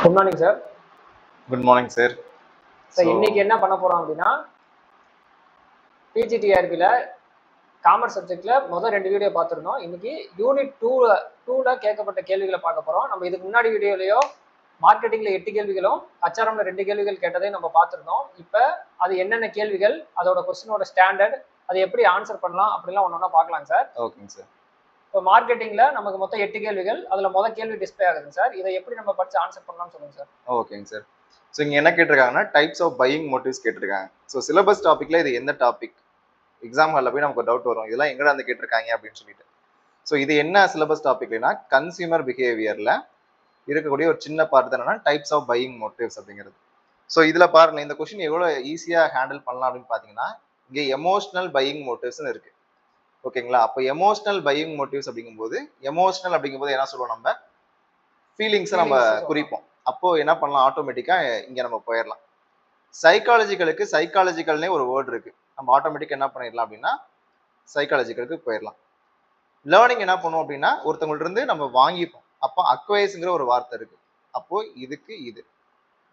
Good morning sir. Good morning sir. இன்னைக்கு என்ன பண்ண போறோம் அப்படின்னா, பிஜிடிஆர்பியில் காமர்ஸ் சப்ஜெக்டில் முதல் 2 வீடியோ பார்த்துருந்தோம். இன்னைக்கு யூனிட் 2ல கேட்கப்பட்ட கேள்விகளை பார்க்க போகிறோம். நம்ம இதுக்கு முன்னாடி வீடியோலையோ மார்க்கெட்டிங்கில் 8 கேள்விகளும் HRMல 2 கேள்விகள் கேட்டதையும் நம்ம பார்த்துருந்தோம். இப்போ அது என்னென்ன கேள்விகள், அதோட கொஸ்டினோட ஸ்டாண்டர்ட், அதை எப்படி ஆன்சர் பண்ணலாம் அப்படிலாம் ஒன்று ஒன்றா பார்க்கலாம் சார். ஓகேங்க சார். இப்போ மார்க்கெட்டிங்கில் நமக்கு மொத்தம் 8 கேள்விகள், அதில் முதல் கேள்வி டிஸ்பிளே ஆகுதுங்க சார். இதை எப்படி நம்ம படித்து ஆன்சர் பண்ணலாம்னு சொல்லுங்கள் சார். ஓகேங்க சார். ஸோ இங்கே என்ன கேட்டிருக்காங்கன்னா, டைப்ஸ் ஆஃப் பையிங் மோட்டிவ்ஸ் கேட்டிருக்காங்க. ஸோ சிலபஸ் டாப்பிக்கில் இது எந்த டாபிக், எக்ஸாம் ஹாலில் போய் நமக்கு டவுட் வரும், இதெல்லாம் எங்கடா வந்து கேட்டிருக்காங்க அப்படின்னு சொல்லிட்டு. ஸோ இது என்ன சிலபஸ் டாபிக்னா, கன்சியூமர் பிஹேவியரில் இருக்கக்கூடிய ஒரு சின்ன பார்ட் என்னன்னா டைப்ஸ் ஆஃப் பையிங் மோட்டிவ்ஸ் அப்படிங்கிறது. ஸோ இதில் பாருங்க, இந்த கொஸ்டின் எவ்வளோ ஈஸியாக ஹேண்டில் பண்ணலாம் அப்படின்னு பார்த்தீங்கன்னா, இங்கே எமோஷனல் பையிங் மோட்டிவ்ஸ்னு இருக்கு. ஓகேங்களா? அப்போ எமோஷனல் பையிங் மோட்டிவ்ஸ் அப்படிங்கும்போது, எமோஷனல் அப்படிங்கும்போது என்ன சொல்லுவோம், நம்ம ஃபீலிங்ஸை நம்ம குறிப்போம். அப்போ என்ன பண்ணலாம், ஆட்டோமேட்டிக்கா இங்க நம்ம போயிடலாம். சைக்காலஜிக்கலுக்கு சைக்காலஜிக்கல்னே ஒரு வேர்டு இருக்கு. நம்ம ஆட்டோமேட்டிக்கா என்ன பண்ணிடலாம் அப்படின்னா சைக்காலஜிக்கலுக்கு போயிடலாம். லேர்னிங் என்ன பண்ணுவோம் அப்படின்னா, ஒருத்தவங்கள்ட்ட இருந்து நம்ம வாங்கிப்போம். அப்போ அக்வைஸ்ங்கிற ஒரு வார்த்தை இருக்கு. அப்போ இதுக்கு இது.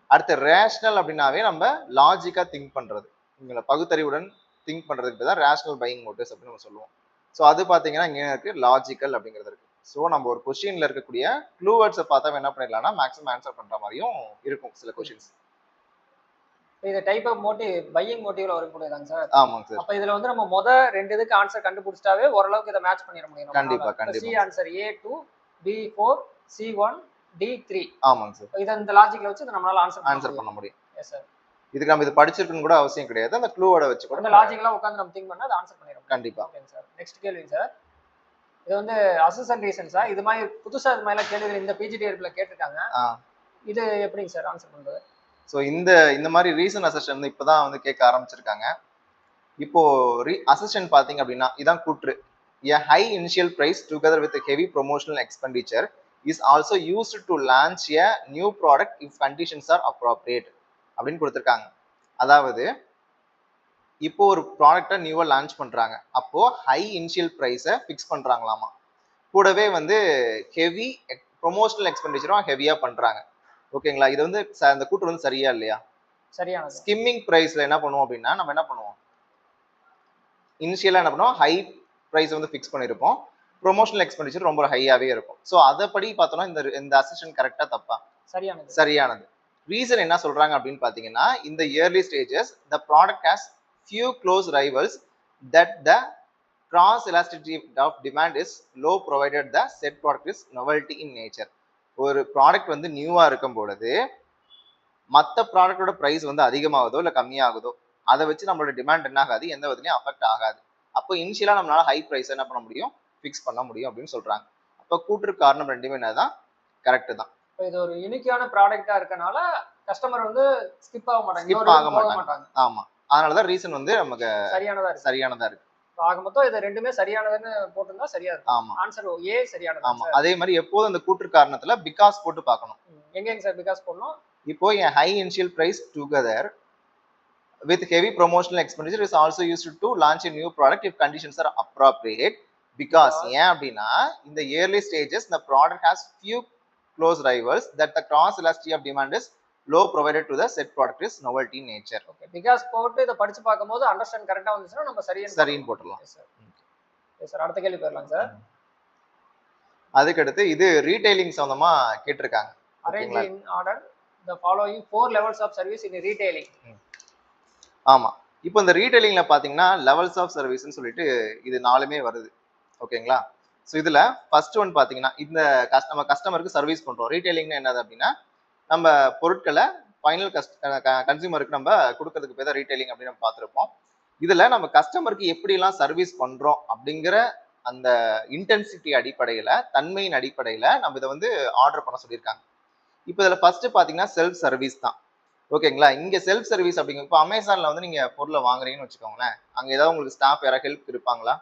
அடுத்து ரேஷனல் அப்படின்னாவே நம்ம லாஜிக்கா திங்க் பண்றது, இவங்களை பகுத்தறிவுடன் திங்க் பண்றதுக்கு தான் ரேஷனல் பையிங் மோட்டிவ்ஸ் அப்படின்னு நம்ம சொல்லுவோம். ஸோ அது பார்த்தீங்கன்னா இங்கே இருக்கு லாஜிக்கல் அப்படிங்கிறது இருக்கு. ஸோ நம்ம ஒரு கொஸ்டின்ல இருக்கக்கூடிய க்ளூ வேர்ட்ஸை பார்த்தா என்ன பண்ணிடலாம்னா மேக்ஸிமம் ஆன்சர் பண்ற மாதிரியும் இருக்கும் சில கொஸ்டின்ஸ். இது டைப் ஆஃப் மோட்டிவ் பையிங் மோட்டிவ்ல வரக்கூடியதாங்க சார். ஆமாங்க சார். அப்ப இதுல வந்து நம்ம முத 2 இதுக்கு ஆன்சர் கண்டுபிடிச்சிட்டாவே ஓரளவுக்கு இதை மேட்ச் பண்ணிட முடியும். கண்டிப்பா கண்டிப்பா. C answer A2 B4 C1 D3. ஆமாங்க சார். இத இந்த லாஜிக்ல வச்சு இத நம்மளால ஆன்சர் பண்ண முடியும். Yes sir. இதுக்கு நம்ம இது படிச்சிருக்கணும் கூட அவசியம் கிடையாது. அந்த க்ளூவோட வச்சு கூட அந்த லாஜிக்லாம் உட்கார்ந்து நம்ம திங்க் பண்ணா அது ஆன்சர் பண்ணிரோம். கண்டிப்பா. ஓகேங்க சார். நெக்ஸ்ட் கேள்வி சார். இது வந்து அசெஷன் ரீசன் சார். இது மாதிரி புதுசா இது மாதிரி கேள்விகள் இந்த பிஜிடிஆர்பில கேட்டிருக்காங்க. இது எப்படிங்க சார் ஆன்சர் பண்றது? ஸோ இந்த மாதிரி ரீசன் அசெஷன் வந்து இப்போதான் வந்து கேட்க ஆரம்பிச்சிருக்காங்க. இப்போ அசெஷன் பார்த்தீங்க அப்படின்னா இதான் கூற்று. A high initial price together with a heavy promotional expenditure is also used to launch a new product if conditions are appropriate அப்படின்னு கொடுத்துருக்காங்க. அதாவது இப்போ ஒரு ப்ராடக்டை நியூவா லான்ச் பண்றாங்க, அப்போ ஹை இனிஷியல் ப்ரைஸை ஃபிக்ஸ் பண்றாங்களாமா. கூடவே வந்து ஹெவி ப்ரொமோஷனல் எக்ஸ்பெண்டிச்சரும் ஹெவியா பண்றாங்க. ஓகேங்களா? இது வந்து அந்த கூற்று வந்து சரியா இல்லையா? சரியான. ஸ்கிம்மிங் பிரைஸ்ல என்ன பண்ணுவோம் அப்படின்னா, நம்ம என்ன பண்ணுவோம், இனிஷியலா என்ன பண்ணுவோம், ஹை பிரைஸ் வந்து ஃபிக்ஸ் பண்ணிருப்போம், ப்ரொமோஷனல் எக்ஸ்பெண்டிச்சர் ரொம்ப ஹையாவே இருக்கும். ஸோ அதப்படி பார்த்தோம்னா இந்த அசெஷன் கரெக்டா தப்பா? சரியானது. சரியானது. ரீசன் என்ன சொல்றாங்க அப்படின்னு பாத்தீங்கன்னா, இந்த early stages the product has few close rivals that the cross elasticity of demand is low provided the said product is novelty in nature. ஒரு ப்ராடக்ட் வந்து நியூவா இருக்கும் பொழுது மற்ற ப்ராடக்டோட பிரைஸ் வந்து அதிகமாகுதோ இல்லை கம்மியாகுதோ அதை வச்சு நம்மளோட டிமாண்ட் என்ன ஆகாது, எந்த விதத்துலையும் அஃபெக்ட் ஆகாது. அப்போ இனிஷியலா நம்மளால ஹை பிரைஸ் என்ன பண்ண முடியும், ஃபிக்ஸ் பண்ண முடியும் அப்படின்னு சொல்றாங்க. அப்போ கூற்று காரணம் ரெண்டுமே என்னதான் கரெக்ட் தான். இது ஒரு யூனிக்கான ப்ராடக்ட்டா இருக்கனால கஸ்டமர் வந்து ஸ்கிப் ஆக மாட்டாங்க. ஆமா, அதனாலதான் ரீசன் வந்து நமக்கு சரியானதா இருக்கு. ஆக மொத்தம் இது ரெண்டுமே சரியானதுன்னு போட்டுருந்தா சரியா இருக்கும். ஆமா, ஆன்சர் ஏ சரியானது. ஆமா, அதே மாதிரி எப்போதும் அந்த கூற்று காரணத்துல பிகாஸ் போட்டு பார்க்கணும். எங்கங்க சார் பிகாஸ் போடணும்? இப்போ high initial price together with heavy promotional expenditure is also used to launch a new product if conditions are appropriate. Because ஏன் அப்படின்னா இந்த early stages the product has few close rivals that the cross elasticity of demand is low provided to the set product is novelty in nature. Okay, because போட்டு இத படிச்சு பாக்கும்போது understand கரெக்ட்டா வந்துச்சுனா நம்ம சரின்னு போட்டுறலாம். Yes sir. அடுத்த கேள்வி போறலாம் சார். அதுக்கு அடுத்து இது ரீட்டைலிங் சம்பந்தமா கேட்டிருக்காங்க. Arrange in order the following 4 levels of service in retailing. ஆமா, இப்போ இந்த ரீட்டைலிங்ல பாத்தீங்கன்னா லெவல்ஸ் ஆஃப் சர்வீஸ்னு சொல்லிட்டு இது 4மே வருது. ஓகேங்களா? ஸோ இதுல ஃபர்ஸ்ட் ஒன் பாத்தீங்கன்னா இந்த நம்ம கஸ்டமருக்கு சர்வீஸ் பண்றோம். ரீட்டைலிங்னா என்னது அப்படின்னா, நம்ம பொருட்களை ஃபைனல் கன்சியூமருக்கு நம்ம கொடுக்கறதுக்கு பேர் தான் ரீட்டைலிங் அப்படின்னு நம்ம பார்த்துருப்போம். இதுல நம்ம கஸ்டமருக்கு எப்படிலாம் சர்வீஸ் பண்றோம் அப்படிங்கிற அந்த இன்டென்சிட்டி அடிப்படையில, தன்மையின் அடிப்படையில நம்ம இதை வந்து ஆர்டர் பண்ண சொல்லியிருக்காங்க. இப்போ இதுல ஃபர்ஸ்ட் பாத்தீங்கன்னா செல்ஃப் சர்வீஸ் தான். ஓகேங்களா? இங்க செல்ஃப் சர்வீஸ் அப்படிங்க, இப்போ அமேசான்ல வந்து நீங்க பொருளை வாங்குறீங்கன்னு வச்சுக்கோங்களேன், அங்க ஏதாவது உங்களுக்கு ஸ்டாஃப் யாராவது ஹெல்ப் இருப்பாங்களா?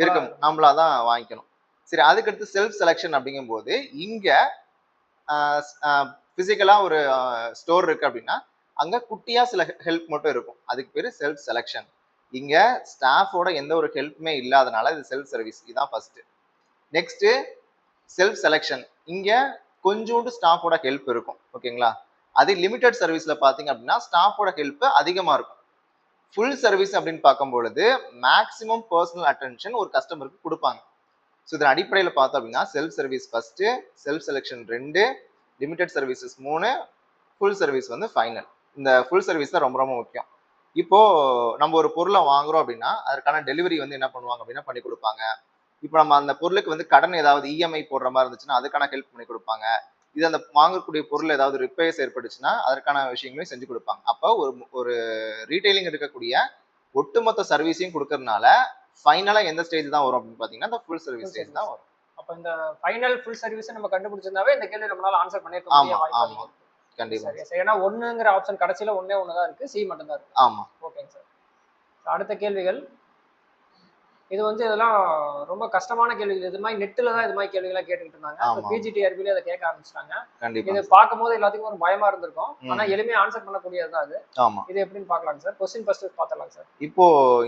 இருக்கும், நம்மளாதான் வாங்கிக்கணும். சரி, அதுக்கடுத்து செல்ஃப் செலக்ஷன் அப்படிங்கும் போது இங்க பிசிக்கலா ஒரு ஸ்டோர் இருக்கு அப்படின்னா அங்க குட்டியா சில ஹெல்ப் மட்டும் இருக்கும், அதுக்கு பேரு செல்ஃப் செலக்ஷன். இங்க ஸ்டாஃபோட எந்த ஒரு ஹெல்ப்புமே இல்லாதனால இது செல்ஃப் சர்வீஸ். இதுதான் ஃபர்ஸ்ட். நெக்ஸ்ட் செல்ஃப் செலக்ஷன், இங்க கொஞ்சோண்டு ஸ்டாஃபோட ஹெல்ப் இருக்கும். ஓகேங்களா? அதே லிமிடெட் சர்வீஸ்ல பாத்தீங்க அப்படின்னா ஸ்டாஃபோட ஹெல்ப் அதிகமா இருக்கும். ஃபுல் சர்வீஸ் அப்படின்னு பார்க்கும் பொழுது மேக்ஸிமம் பர்சனல் அட்டென்ஷன் ஒரு கஸ்டமருக்கு கொடுப்பாங்க. ஸோ இதன் அடிப்படையில் பார்த்தோம் அப்படின்னா self service first, self selection 2, limited services 3, full service வந்து ஃபைனல். இந்த ஃபுல் சர்வீஸ் தான் ரொம்ப ரொம்ப முக்கியம். இப்போ நம்ம ஒரு பொருளை வாங்குறோம் அப்படின்னா அதற்கான டெலிவரி வந்து என்ன பண்ணுவாங்க அப்படின்னா பண்ணி கொடுப்பாங்க. இப்போ நம்ம அந்த பொருளுக்கு வந்து கடன் ஏதாவது இஎம்ஐ போடுற மாதிரி இருந்துச்சுன்னா அதுக்கான ஹெல்ப் பண்ணி கொடுப்பாங்க. இது அந்த வாங்கக்கூடிய பொருள் ஏதாவது ரிப்பேர்ஸ் ஏற்பட்டுச்சுன்னா அதற்கான விஷயங்களையும் செஞ்சு கொடுப்பாங்க. அப்போ ஒரு ரீட்டைலிங் இருக்கக்கூடிய ஒட்டுமொத்த சர்வீஸையும் கொடுக்கறதுனால ஃபைனலா எந்த ஸ்டேஜ் தான் வரும் அப்படின்னு பாத்தீங்கன்னா இந்த ஃபுல் சர்வீஸ் ஸ்டேஜ் தான் வரும். அப்ப இந்த ஃபைனல் ஃபுல் சர்வீஸ் நம்ம கண்டுபிடிச்சிருந்தாவே இந்த கேள்வி நம்மளால ஆன்சர் பண்ணிருக்க முடியும். ஆமா ஆமா கண்டிப்பா. சரி, ஏன்னா ஒண்ணுங்கிற ஆப்ஷன் கடைசியில ஒண்ணே ஒண்ணுதான் இருக்கு, சி மட்டும் தான் இருக்கு. ஆமா. ஓகேங்க சார். அடுத்த கேள்விகள் இது வந்து இதெல்லாம் ரொம்ப கஷ்டமான கேள்விகள். இது மாதிரி நெட்ல தான் இது மாதிரி கேள்விகளா கேட்டுக்கிட்டு இருந்தாங்க. பிஜிடிஆர்பில அதை கேட்க ஆரம்பிச்சிட்டாங்க. இது பார்க்கும்போது எல்லாத்துக்கும் ஒரு பயமா இருந்திருக்கும். ஆனா எளிமையா ஆன்சர் பண்ணக்கூடியதுதான் அது. ஆமா. இது எப்படின்னு பார்க்கலாம் சார். கொஸ்டின் ஃபர்ஸ்ட் பார்த்தலாம் சார். இப்போ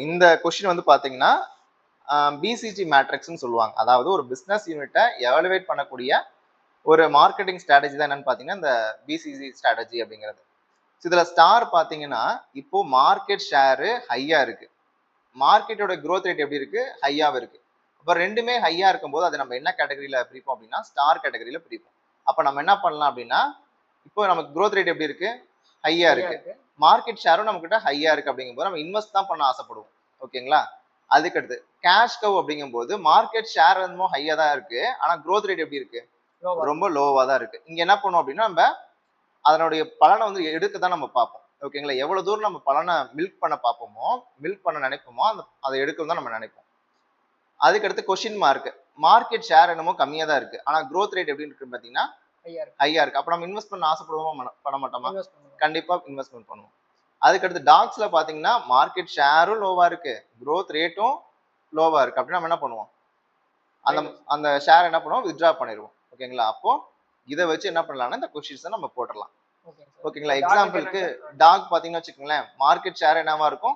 இந்த கொஸ்டின் வந்து பாத்தீங்கன்னா பிசிஜி மேட்ரிக்ஸ்னு சொல்லுவாங்க. அதாவது ஒரு பிசினஸ் யூனிட்டை எவாலுவேட் பண்ணக்கூடிய ஒரு மார்க்கெட்டிங் ஸ்ட்ராட்டஜி தான் என்னன்னு பாத்தீங்கன்னா இந்த பிசிஜி ஸ்ட்ராட்டஜி அப்படிங்கிறது. இதுல ஸ்டார் பாத்தீங்கன்னா இப்போ மார்க்கெட் ஷேர் ஹையா இருக்கு, மார்க்கெட்டோட growth ரேட் எப்படி இருக்கு, ஹையாவும் இருக்கு. அப்ப ரெண்டுமே ஹையா இருக்கும்போது அதை நம்ம என்ன கேட்டகரியில பிரிப்போம் அப்படின்னா ஸ்டார் கேட்டகரியில பிரிப்போம். அப்ப நம்ம என்ன பண்ணலாம் அப்படின்னா இப்போ நமக்கு growth ரேட் எப்படி இருக்கு, ஹையா இருக்கு, மார்க்கெட் ஷேரும் நம்ம கிட்ட ஹையா இருக்கு அப்படிங்கும்போது நம்ம இன்வெஸ்ட் தான் பண்ண ஆசைப்படுவோம். ஓகேங்களா? அதுக்கடுத்து கேஷ் கவ் அப்படிங்கும்போது மார்க்கெட் ஷேர் வந்து ஹையா தான் இருக்கு, ஆனா growth ரேட் எப்படி இருக்கு, ரொம்ப லோவா தான் இருக்கு. இங்க என்ன பண்ணுவோம் அப்படின்னா நம்ம அதனுடைய பலனை வந்து எடுக்க தான் நம்ம பார்ப்போம். ஓகேங்களா? எவ்வளவு தூரம் நம்ம பலனை மில்க் பண்ண பார்ப்போம், மில்க் பண்ண நினைப்போமோ அதை எடுக்கணும் தான் நம்ம நினைப்போம். அதுக்கடுத்து கொஸ்டின் மார்க், மார்க்கெட் ஷேர் என்னமோ கம்மியா தான் இருக்கு, ஆனா growth ரேட் எப்படி இருக்கு பாத்தீங்கன்னா ஹையா இருக்கு. அப்ப நம்ம இன்வெஸ்ட் பண்ண ஆசைப்படுவோமா, பண்ண மாட்டோமா? கண்டிப்பா இன்வெஸ்ட்மெண்ட் பண்ணுவோம். அதுக்கடுத்து டாக்ஸ்ல பாத்தீங்கன்னா மார்க்கெட் ஷேரும் லோவா இருக்கு, growth ரேட்டும் லோவா இருக்கு. அப்படின்னா நம்ம என்ன பண்ணுவோம், அந்த ஷேர் என்ன பண்ணுவோம், வித்ட்ரா பண்ணிடுவோம். ஓகேங்களா? அப்போ இதை வச்சு என்ன பண்ணலாம்னா இந்த கொஸ்டின்ஸை நம்ம போட்டுடலாம். ஓகேங்களா? எக்ஸாம்பிளுக்கு டாக் பாத்தீங்கன்னா வச்சுக்கோங்களேன், மார்க்கெட் ஷேர் என்னவா இருக்கும்,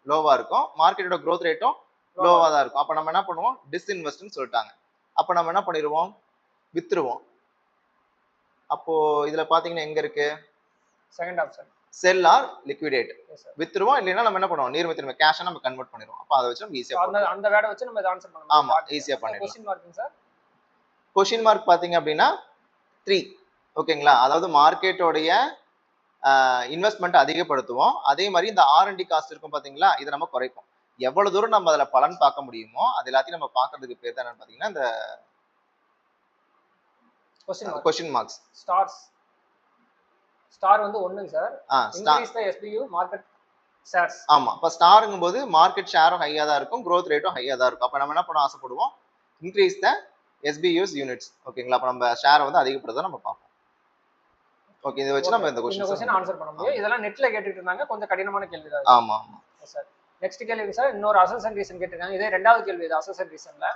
லோவா இருக்கும், மார்க்கெட்டோட growth ரேட்டும் லோவா தான் இருக்கும். அப்ப நம்ம என்ன பண்ணுவோம், டிஸ்இன்வெஸ்ட்னு சொல்லிட்டாங்க. அப்ப நம்ம என்ன பண்ணிடுவோம், வித்துருவோம். அப்போ இதுல பாத்தீங்கன்னா எங்க இருக்கு செகண்ட் ஆப்ஷன், செல் ஆர் லிக்விடேட். வித்துருவோம், இல்லைன்னா நம்ம என்ன பண்ணுவோம், நீர்மை திரும்ப கேஷா நம்ம கன்வெர்ட் பண்ணிடுவோம். அப்ப அதை வச்சு நம்ம ஈஸியா அந்த வேர்டை வச்சு நம்ம ஆன்சர் பண்ணலாம். ஆமா, ஈஸியா பண்ணிடலாம். Question mark sir, question mark பாத்தீங்க அப்படின்னா 3. ஓகேங்களா? அதாவது மார்க்கெட்டோடைய இன்வெஸ்ட்மெண்ட் அதிகப்படுத்துவோம், அதே மாதிரி இந்த R&D காஸ்ட் இருக்கும் பாத்தீங்களா, இதை நம்ம குறைப்போம். எவ்வளவு தூரம் நம்ம அதுல பலன் பார்க்க முடியுமோ அது எல்லாத்தையும் நம்ம பார்க்கறதுக்கு பேர் தான் என்னன்னு பாத்தீங்கன்னா இந்த கொஸ்டின் மார்க்ஸ். ஸ்டார் வந்து 1 சார், இன்கிரீஸ் தி SBU மார்க்கெட் ஷேர்ஸ். ஆமா, அப்ப ஸ்டார்ங்கும்போது மார்க்கெட் ஷேரும் ஹையா தான் இருக்கும், growth ரேட்டும் ஹையா தான் இருக்கும். அப்ப நம்ம என்ன பண்ண ஆசைப்படுவோம், இன்கிரீஸ் தி SBUs யூனிட்ஸ். ஓகேங்களா? அப்ப நம்ம ஷேரை வந்து அதிகப்படுத்த நம்ம பார்ப்போம். ஓகே, இத வச்சு நம்ம இந்த क्वेश्चन ஆன்சர் பண்ண முடியும். இதெல்லாம் நெட்ல கேட்டிட்டு இருந்தாங்க, கொஞ்சம் கடினமான கேள்வி தான். ஆமா ஆமா சார். நெக்ஸ்ட் கேள்வி சார், இன்னொரு அசெஷன் ரீசன் கேட்டிருக்காங்க. இதே இரண்டாவது கேள்வி, இது அசெஷன் ரீசன்ல.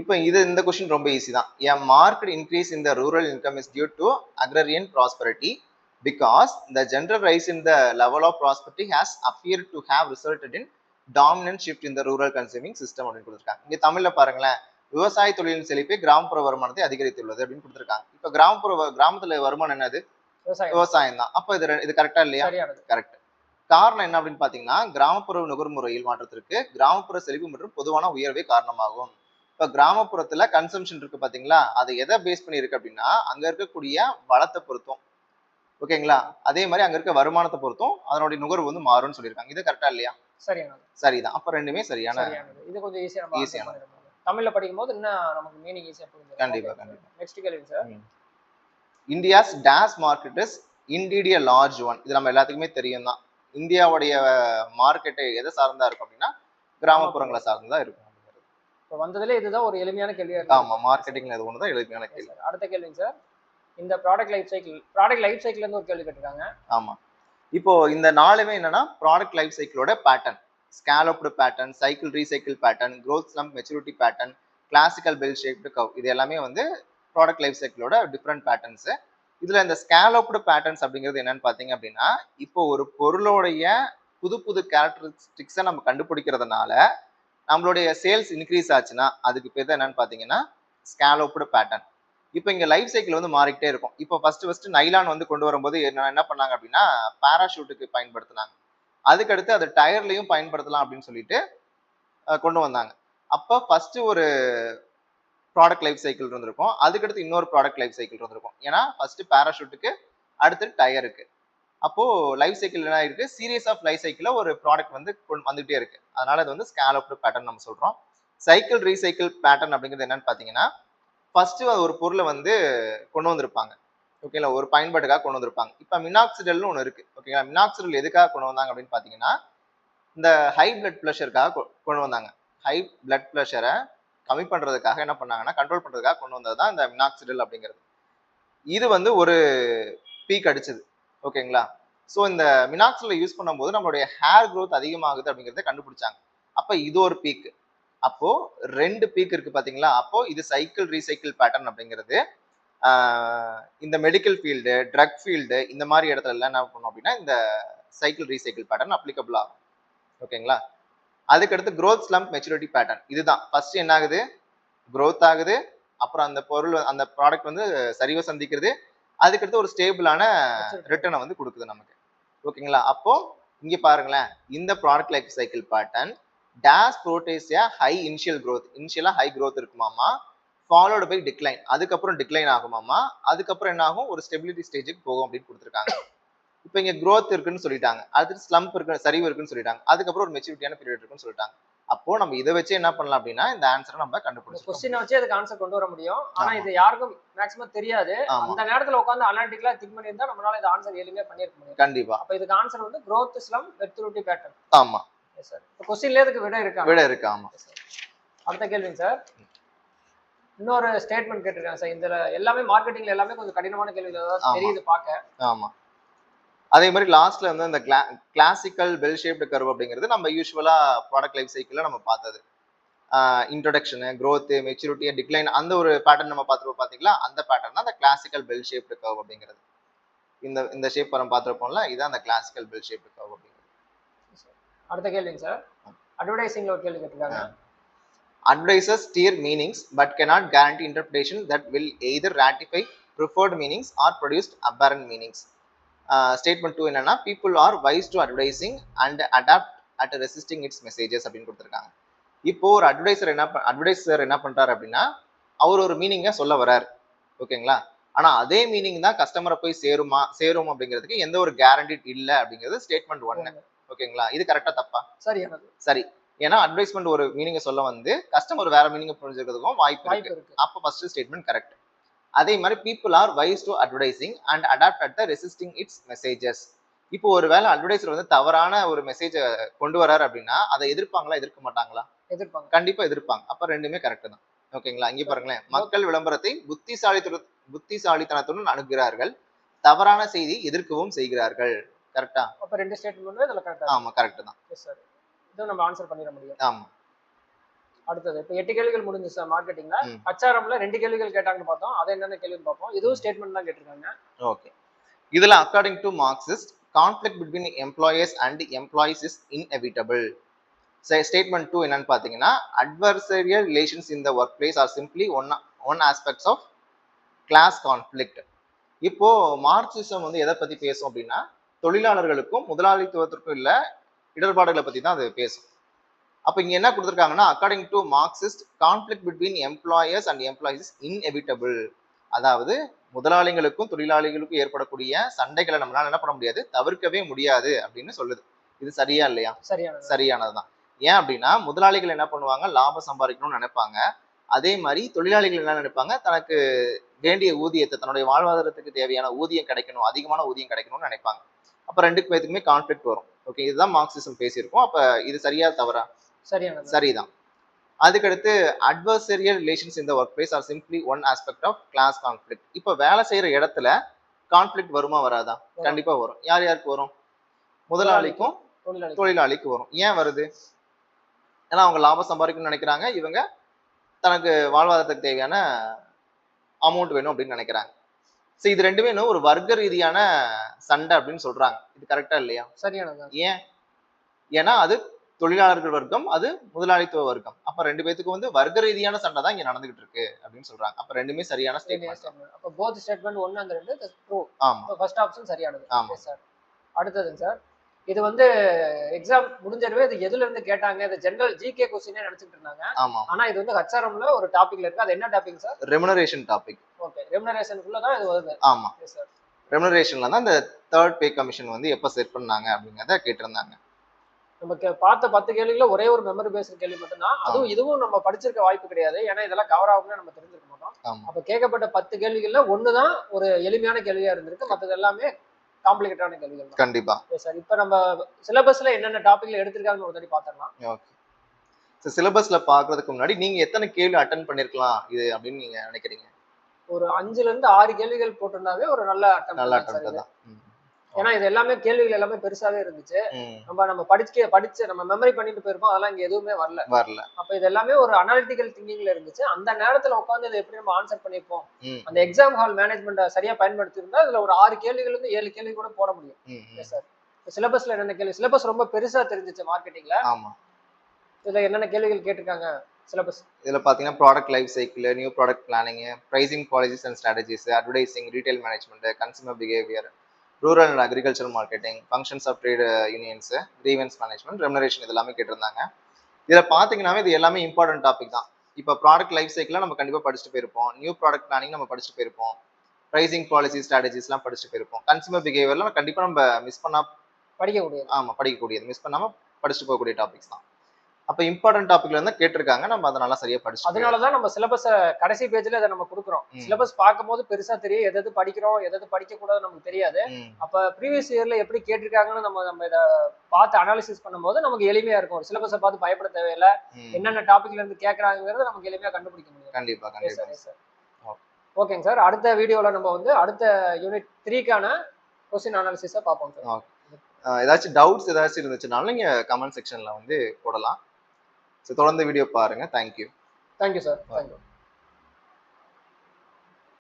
இப்போ இந்த क्वेश्चन ரொம்ப ஈஸி தான். A marked increase in the rural income is due to agrarian prosperity because the general rise in the level of prosperity has appeared to have resulted in dominant shift in the rural consuming system அப்படின்னு கொடுத்திருக்காங்க. இங்க தமிழ்ல பாருங்களேன், விவசாய தொழிலின் செழிப்பை கிராமப்புற வருமானத்தை அதிகரித்துள்ளது அப்படின்னு கொடுத்திருக்காங்க. இப்ப கிராமத்துல வருமானம் என்னது, விவசாயம் தான். அப்ப இது கரெக்டா இல்லையா? கரெக்ட். காரணம் என்ன அப்படின்னு பாத்தீங்கன்னா கிராமப்புற நுகர்முறையில் மாற்றத்திற்கு கிராமப்புற செழிப்பு மற்றும் பொதுவான உயர்வே காரணமாகும். இப்ப கிராமப்புறத்துல கன்சம்ஷன் இருக்கு பாத்தீங்களா, அதை எதை பேஸ் பண்ணி இருக்கு அப்படின்னா அங்க இருக்கக்கூடிய வளத்தை பொறுத்தும். ஓகேங்களா? அதே மாதிரி அங்க இருக்க வருமானத்தை பொறுத்தும் அதனுடைய நுகர்வு வந்து மாறும்னு சொல்லியிருக்காங்க. இது கரெக்டா இல்லையா? சரிதான். அப்ப ரெண்டுமே சரியான. இது கொஞ்சம் ஈஸியான தமிழ்ல படிக்கும்போது இன்னும் நமக்கு மீனிங் ஈஸியா புரிஞ்சிடும். கண்டிப்பா கண்டிப்பா. நெக்ஸ்ட் கேள்வி sir, India's days market is indeed a large one. இது நம்ம எல்லாத்துக்குமே தெரியும் தான். இந்தியாவுடைய மார்க்கெட்டை எதை சார்ந்தா இருக்கும் அப்படின்னா கிராமப்புறங்களை சார்ந்தா இருக்கும். இப்போ வந்ததுல இதுதான் ஒரு எளிமையான கேள்வியா இருக்கு. ஆமா, மார்க்கெட்டிங்ல இது ஒண்ணுதான் எளிமையான கேள்வி. அடுத்த கேள்விங்க சார், இந்த ப்ராடக்ட் லைஃப் சைக்கிள்ல இருந்து ஒரு கேள்வி கேட்டிருக்காங்க. ஆமா, இப்போ இந்த நாலுமே என்னன்னா ப்ராடக்ட் லைஃப் சைக்கிளோட pattern. Scalloped pattern, cycle recycle pattern, growth slump maturity pattern, classical bell shaped curve, இது எல்லாமே வந்து ப்ராடக்ட் லைஃப் சைக்கிளோட டிஃப்ரெண்ட் பேட்டர்ன்ஸ். இதுல இந்த ஸ்கேலோப்டு பேட்டர்ன்ஸ் அப்படிங்கிறது என்னன்னு பாத்தீங்க அப்படின்னா இப்போ ஒரு பொருளோடைய புது கேரக்டரிஸ்டிக்ஸை நம்ம கண்டுபிடிக்கிறதுனால நம்மளுடைய சேல்ஸ் இன்க்ரீஸ் ஆச்சுன்னா அதுக்கு பேர் தான் என்னன்னு பாத்தீங்கன்னா ஸ்கேலோப்டு பேட்டர்ன். இப்போ இங்க லைஃப் சைக்கிள் வந்து மாறிக்கிட்டே இருக்கும். இப்போ ஃபர்ஸ்ட் நைலான் வந்து கொண்டு வரும்போது என்ன பண்ணாங்க அப்படின்னா பாராஷூட்டுக்கு பயன்படுத்தினாங்க. அதுக்கடுத்து அது டயர்லயும் பயன்படுத்தலாம் அப்படின்னு சொல்லிட்டு கொண்டு வந்தாங்க. அப்ப ஃபர்ஸ்ட் ஒரு ப்ராடக்ட் லைஃப் சைக்கிள் இருந்திருக்கும். அதுக்கடுத்து இன்னொரு ப்ராடக்ட் லைஃப் சைக்கிள் இருந்திருக்கும். ஏன்னா ஃபர்ஸ்ட் பாராஷூட்டுக்கு, அடுத்து டயருக்கு. அப்போ லைஃப் சைக்கிள் என்ன இருக்கு, சீரியஸ் ஆஃப் லைஃப் சைக்கிள்ல ஒரு ப்ராடக்ட் வந்து வந்துட்டே இருக்கு. அதனால அது வந்து ஸ்கேலப்டு பேட்டர்ன் நம்ம சொல்றோம். சைக்கிள் ரீசைக்கிள் பேட்டர்ன் அப்படிங்கிறது என்னன்னு பாத்தீங்கன்னா, ஃபர்ஸ்ட் ஒரு பொருளை வந்து கொண்டு வந்திருப்பாங்க. ஓகேங்களா, ஒரு பயன்பாட்டுக்காக கொண்டு வந்திருப்பாங்க. இப்ப மினாக்சிடல்னு ஒண்ணு இருக்கு. ஓகேங்களா, மினாக்சிடல் எதுக்காக கொண்டு வந்தாங்க அப்படின்னு பாத்தீங்கன்னா, இந்த ஹை பிளட் ப்ரெஷருக்காக கொண்டு வந்தாங்க. ஹை பிளட் ப்ரெஷரை கம்மி பண்றதுக்காக என்ன பண்ணாங்கன்னா, கண்ட்ரோல் பண்றதுக்காக கொண்டு வந்தது தான் இந்த மினாக்சிடல் அப்படிங்கிறது. இது வந்து ஒரு பீக் அடிச்சது. ஓகேங்களா, ஸோ இந்த மினாக்சிடல் யூஸ் பண்ணும்போது நம்மளுடைய ஹேர் க்ரோத் அதிகமாகுது அப்படிங்கிறத கண்டுபிடிச்சாங்க. அப்ப இது ஒரு பீக். அப்போ 2 பீக் இருக்கு பாத்தீங்களா. அப்போ இது சைக்கிள் ரீசைக்கிள் பேட்டர்ன் அப்படிங்கிறது இந்த மெடிக்கல் ஃபீல்டு, ட்ரக் ஃபீல்டு, இந்த மாதிரி இடத்துல எல்லாம் என்ன பண்ணும் அப்படின்னா இந்த சைக்கிள் ரீசைக்கிள் பேட்டர்ன் அப்ளிகபிள் ஆகும். ஓகேங்களா, அதுக்கடுத்து growth slump மெச்சூரிட்டி பேட்டர்ன். இதுதான் ஃபர்ஸ்ட் என்ன ஆகுது, growth ஆகுது, அப்புறம் அந்த பொருள் அந்த ப்ராடக்ட் வந்து சரிவை சந்திக்கிறது, அதுக்கடுத்து ஒரு ஸ்டேபிளான ரிட்டர்னை வந்து கொடுக்குது நமக்கு. ஓகேங்களா, அப்போ இங்க பாருங்களேன், இந்த product life cycle pattern dash ப்ரோட்டேசியா ஹை இனிஷியல் growth, இனிஷியலா ஹை growth இருக்குமாமா, ஃபாலோடு பை டிக்ளைன், அதுக்கப்புறம் டிக்ளைன் ஆகுமாமா, அதுக்கப்புறம் என்ன ஆகும், ஒரு ஸ்டெபிலிட்டி ஸ்டேஜுக்கு போகும் அப்படின்னு கொடுத்துருக்காங்க. இப்போ இங்க growth இருக்குன்னு சொல்லிட்டாங்க, அடுத்து ஸ்லம்ப் இருக்கு, சரிவு இருக்குன்னு சொல்லிட்டாங்க, அதுக்கப்புறம் ஒரு மெச்சூரிட்டியான பீரியட் இருக்குன்னு சொல்லிட்டாங்க. அப்போ நம்ம இதை வச்சு என்ன பண்ணலாம் அப்படின்னா இந்த ஆன்சரை நம்ம கண்டுபிடிச்சோம். கொஸ்டினை வச்சு அதுக்கு ஆன்சர் கொண்டு வர முடியும். ஆனா இது யாருக்கும் மேக்ஸிமம் தெரியாது. அந்த நேரத்துல உட்கார்ந்து அனாலிட்டிக்கலா திங்க் பண்ணியிருந்தா நம்மளால இந்த ஆன்சர் எளிமையா பண்ணிருக்க முடியும். கண்டிப்பா. அப்ப இதுக்கு ஆன்சர் வந்து growth slump மெச்சூரிட்டி பேட்டர்ன். ஆமா சார், இப்போ கொஸ்டின்ல இதுக்கு விடை இருக்கா? விடை இருக்கு. ஆமா. அடுத்த கேள்விங்க சார், இன்னொரு ஸ்டேட்மெண்ட் கேட்டிருக்காங்க சார். இந்த எல்லாமே மார்க்கெட்டிங்ல எல்லாமே கொஞ்சம் கடினமான கேள்விகள் தான் தெரியுது பார்க்க. ஆமா. அதே மாதிரி லாஸ்ட்ல வந்து அந்த கிளாசிக்கல் பெல் ஷேப்டு கர்வ் அப்படிங்கிறது நம்ம யூஸ்வலா ப்ராடக்ட் லைஃப் சைக்கிள்ல நம்ம பார்த்தது. இன்ட்ரோடக்ஷனு, growth, மெச்சூரிட்டி, டிக்ளைன், அந்த ஒரு பேட்டர்ன் நம்ம பார்த்துருப்போம் பாத்தீங்களா, அந்த பேட்டர்ன் தான் அந்த கிளாசிக்கல் பெல் ஷேப்டு கர்வ் அப்படிங்கிறது. இந்த ஷேப் நம்ம பார்த்துருப்போம்ல, இதுதான் அந்த கிளாசிக்கல் பெல் ஷேப்டு கர்வ் அப்படிங்கிறது. அடுத்த கேள்விங்க சார், அட்வர்டைசிங்ல ஒரு கேள்வி கேட்டிருக்காங்க. Advertisers steer meanings but cannot guarantee interpretation that will either ratify preferred meanings or produce aberrant meanings. Statement 2 என்னன்னா, people are wise to advertising and adapt at resisting its messages அப்படின்னு கொடுத்துருக்காங்க. இப்போ ஒரு அட்வர்டைசர் என்ன பண்றாரு அப்படின்னா, அவர் ஒரு மீனிங்கை சொல்ல வர்றாரு. ஓகேங்களா, ஆனா அதே மீனிங் தான் கஸ்டமரை போய் சேரும் அப்படிங்கிறதுக்கு எந்த ஒரு கேரண்டி இல்லை அப்படிங்கிறது ஸ்டேட்மெண்ட் 1. ஓகேங்களா, இது கரெக்டா தப்பா? சரி. ஏன்னா அட்வைஸ்மெண்ட் ஒரு மீனிங்கை சொல்ல வந்து கஸ்டமர் வேற மீனிங்கை புரிஞ்சுக்கிறதுக்கும் வாய்ப்பு இருக்கு. அப்போ ஃபர்ஸ்ட் ஸ்டேட்மெண்ட் கரெக்ட். அதே மாதிரி people are wise to advertising and adapt at the resisting its messages. இப்போ ஒரு வேளை அட்வர்டைசர் வந்து தவறான ஒரு மெசேஜை கொண்டு வராரு அப்படின்னா அதை எதிர்ப்பாங்களா, எதிர்க்க மாட்டாங்களா? எதிர்ப்பாங்க. கண்டிப்பா எதிர்ப்பாங்க. அப்ப ரெண்டுமே கரெக்ட் தான். ஓகேங்களா, இங்க பாருங்களேன், மக்கள் விளம்பரத்தை புத்திசாலித்தனத்துடன் அணுகிறார்கள், தவறான செய்தி எதிர்க்கவும் செய்கிறார்கள். கரெக்டா? அப்ப ரெண்டு ஸ்டேட்மெண்ட் இதுல கரெக்டா? ஆமா, கரெக்ட் தான். எஸ் சார், இதை நம்ம ஆன்சர் பண்ணிட முடியும். ஆமா. அடுத்தது இப்போ 8 கேள்விகள் முடிஞ்சு சார். மார்க்கெட்டிங்ல HRMல 2 கேள்விகள் கேட்டாங்கன்னு பார்த்தோம். அது என்னென்ன கேள்வின்னு பார்ப்போம். இதுவும் ஸ்டேட்மெண்ட் தான் கேட்டிருக்காங்க. ஓகே, இதுல according to Marxist conflict between employers and employees is inevitable. Statement 2 என்னன்னு பாத்தீங்கன்னா, adversarial relations in the workplace are simply one aspects of class conflict. இப்போ மார்க்சிசம் வந்து எதை பத்தி பேசும் அப்படின்னா, தொழிலாளர்களுக்கும் முதலாளித்துவத்திற்கும் இல்ல இடர்பாடுகளை பத்தி தான் அது பேசும். அப்ப இங்க என்ன கொடுத்துருக்காங்கன்னா, according to Marxist conflict between employers and employees inevitable. அதாவது முதலாளிகளுக்கும் தொழிலாளிகளுக்கும் ஏற்படக்கூடிய சண்டைகளை நம்மளால என்ன பண்ண முடியாது, தவிர்க்கவே முடியாது அப்படின்னு சொல்லுது. இது சரியா இல்லையா? சரியானதுதான். ஏன் அப்படின்னா, முதலாளிகள் என்ன பண்ணுவாங்க, லாபம் சம்பாதிக்கணும்னு நினைப்பாங்க. அதே மாதிரி தொழிலாளிகள் என்ன நினைப்பாங்க, தனக்கு வேண்டிய ஊதியத்தை, தன்னுடைய வாழ்வாதாரத்துக்கு தேவையான ஊதியம் கிடைக்கணும், அதிகமான ஊதியம் கிடைக்கணும்னு நினைப்பாங்க. அப்ப ரெண்டு பேத்துக்குமே கான்ஃப்ளிக்ட் வரும். ஓகே, இதுதான் மார்க்சிசம் பேசியிருக்கோம். அப்ப இது சரியா தவறா? சரிதான். அதுக்கடுத்து adversarial relations in the workplace are simply one aspect of class conflict. இப்ப வேலை செய்யற இடத்துல கான்ஃப்ளிக்ட் வருமா வராதா? கண்டிப்பா வரும். யார் யாருக்கு வரும்? முதலாளிக்கும் தொழிலாளிக்கு வரும். ஏன் வருது? ஏன்னா அவங்க லாபம் சம்பாதிக்கணும்னு நினைக்கிறாங்க, இவங்க தனக்கு வாழ்வாதாரத்துக்கு தேவையான அமௌண்ட் வேணும் அப்படின்னு நினைக்கிறாங்க. சோ இது ரெண்டுமே ஒரு வர்க்க ரீதியான சண்டை அப்படின்னு சொல்றாங்க. இது கரெக்டா இல்லையா? சரியானது. ஏன்? ஏன்னா அது தொழிலாளர்கள் வர்க்கம், அது முதலாளித்துவ வர்க்கம். அப்ப 2 பேத்துக்கும் வந்து வர்க்க ரீதியான சண்டை தான் இங்க நடந்துகிட்டு இருக்கு அப்படின்னு சொல்றாங்க. அப்ப 2மே சரியான ஸ்டேட்மெண்ட். அப்ப போத் ஸ்டேட்மெண்ட் 1 and 2 ட்ரூ. ஆமா. ஃபர்ஸ்ட் ஆப்ஷன் சரியானது. ஆமா சார். அடுத்ததுங்க சார். இது வந்து எக்ஸாம் முடிஞ்சறவே இது எதுல இருந்து கேட்டாங்க? இது ஜெனரல் ஜிகே क्वेश्चनே நினைச்சிட்டு இருந்தாங்க. ஆமா. ஆனா இது வந்து ஹெச்ஆர்எம்ல ஒரு டாபிக்ல இருக்கு. அது என்ன topic sir? Remuneration topic. Okay. ரெமுனரேஷனுக்குள்ள தான் இது வருது. ஆமா. Yes sir. ரெமுனரேஷன்ல தான் இந்த 3rd பே கமிஷன் வந்து எப்ப செட் பண்ணாங்க அப்படிங்கறத கேட்டிருந்தாங்க. நமக்கு பார்த்த 10 கேள்விகள்ல ஒரே ஒரு மெமரி பேஸ்ட் கேள்வி மட்டும்தான். அதுவும் இதுவும் நம்ம படிச்சிருக்க வாய்ப்பு கிடையாது. ஏன்னா இதெல்லாம் கவர் ஆகும்னு நம்ம தெரிஞ்சிருக்க மாட்டோம். ஆமா. அப்ப கேட்கப்பட்ட 10 கேள்விகள்ல ஒண்ணு தான் ஒரு எளிமையான கேள்வியா இருந்திருக்கு. மத்தது எல்லாமே காம்ப்ளிகேட்டான கேள்விகள் தான். கண்டிப்பா. சார் இப்போ நம்ம சிலபஸ்ல என்னென்ன டாபிக்ல எடுத்திருக்காங்கன்னு ஒரு தடவை பார்த்தறலாம். ஓகே. சோ சிலபஸ்ல பார்க்கிறதுக்கு முன்னாடி நீங்க எத்தனை கேள்வி அட்டெண்ட் பண்ணிருக்கலாம் இது அப்படின்னு நீங்க நினைக்கிறீங்க? ஒரு 5ல இருந்து 6 கேள்விகள் போட்டிருந்தாவே ஒரு நல்ல அட்டெம்ப்ட் தான். ஏன்னா இது எல்லாமே கேள்விகள் எல்லாமே பெருசாவே இருந்துச்சு. நம்ம படிச்சு நம்ம மெமரி பண்ணிட்டு போயிருப்போம். அதெல்லாம் இங்க எதுவுமே வரல. அப்ப இது எல்லாமே ஒரு அனாலிட்டிக்கல் திங்கிங்ல இருந்துச்சு. அந்த நேரத்துல உட்கார்ந்து இதை எப்படி நம்ம ஆன்சர் பண்ணிருப்போம், அந்த எக்ஸாம் ஹால் மேனேஜ்மெண்ட்டை சரியா பயன்படுத்தி இருந்தா இதுல ஒரு 6 கேள்விகள் இருந்து 7 கேள்வி கூட போட முடியும். சார் சிலபஸ்ல என்னென்ன கேள்வி? சிலபஸ் ரொம்ப பெருசா தெரிஞ்சிச்சு மார்க்கெட்டிங்ல. ஆமா. இதுல என்னென்ன கேள்விகள் கேட்டிருக்காங்க சிலபஸ்? இதுல பாத்தீங்கன்னா product life cycle, new product planning, pricing policies and strategies, advertising, retail management, consumer behaviour, rural and agriculture marketing, functions of trade unions, grievance management, remuneration, இது எல்லாமே கேட்டிருந்தாங்க. இதுல பாத்தீங்கன்னாவே இது எல்லாமே இம்பார்ட்டன்ட் டாபிக் தான். இப்போ ப்ராடக்ட் லைஃப் சைக்கிள் நம்ம கண்டிப்பா படிச்சுட்டு போயிருப்போம். நியூ ப்ராடக்ட் பிளானிங் நம்ம படிச்சுட்டு போயிருப்போம். பிரைசிங் பாலிசி ஸ்ட்ராட்டஜிஸ் எல்லாம் படிச்சுட்டு போயிருப்போம். கன்சூமர் பிஹேவியர்லாம் கண்டிப்பா நம்ம மிஸ் பண்ணா படிக்கக்கூடியது. ஆமா, படிக்கக்கூடியது. மிஸ் பண்ணாம படிச்சுட்டு போகக்கூடிய டாபிக்ஸ் தான். அப்ப இம்பார்ட்டன்ட் டாபிக்ல இருந்தா கேட்டிருக்காங்க. நம்ம அதை நல்லா சரியா படிச்சு. அதனாலதான் நம்ம சிலபஸ கடைசி பேஜ்ல அதை நம்ம கொடுக்குறோம். சிலபஸ் பார்க்கும்போது பெருசா தெரியும், எது படிக்கிறோம், எது படிக்க கூடாது நமக்கு தெரியாது. அப்ப ப்ரீவியஸ் இயர்ல எப்படி கேட்டிருக்காங்கன்னு நம்ம இதை பார்த்து அனாலிசிஸ் பண்ணும்போது நமக்கு எளிமையா இருக்கும். ஒரு சிலபஸை பார்த்து பயப்பட தேவையில்லை. என்னென்ன டாபிக்ல இருந்து கேட்கறாங்கிறத நமக்கு எளிமையா கண்டுபிடிக்க முடியும். கண்டிப்பா. ஓகேங்க சார். அடுத்த வீடியோல நம்ம வந்து அடுத்த யூனிட் 3க்கான क्वेश्चन அனாலிசிஸை பார்ப்போம் சார். ஏதாச்சும் டவுட்ஸ் ஏதாச்சும் இருந்துச்சுனாலும் நீங்க கமெண்ட் செக்ஷன்ல வந்து போடலாம். தொடர்ந்து வீடியோ பாருங்க. தேங்க்யூ. Thank you sir. தேங்க்யூ.